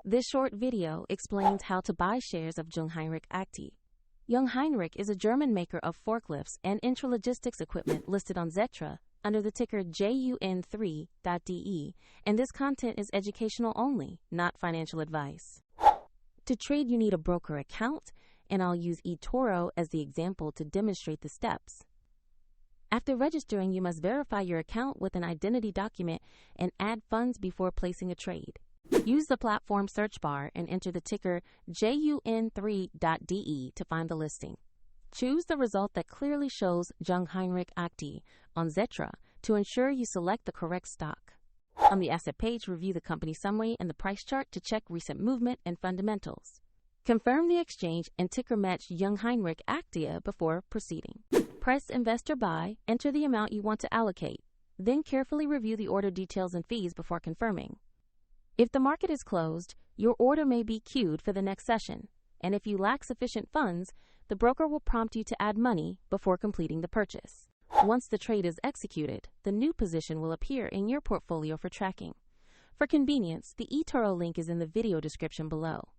This short video explains how to buy shares of Jungheinrich Aktie. Jungheinrich is a German maker of forklifts and intralogistics equipment listed on Xetra under the ticker JUN3.DE, and this content is educational only, not financial advice. To trade, you need a broker account, and I'll use eToro as the example to demonstrate the steps. After registering, you must verify your account with an identity document and add funds before placing a trade. Use the platform search bar and enter the ticker JUN3.DE to find the listing. Choose the result that clearly shows Jungheinrich Aktie on Xetra to ensure you select the correct stock. On the asset page, review the company summary and the price chart to check recent movement and fundamentals. Confirm the exchange and ticker match Jungheinrich Aktie before proceeding. Press Investor Buy, enter the amount you want to allocate, then carefully review the order details and fees before confirming. If the market is closed, your order may be queued for the next session, and if you lack sufficient funds, the broker will prompt you to add money before completing the purchase. Once the trade is executed, the new position will appear in your portfolio for tracking. For convenience, the eToro link is in the video description below.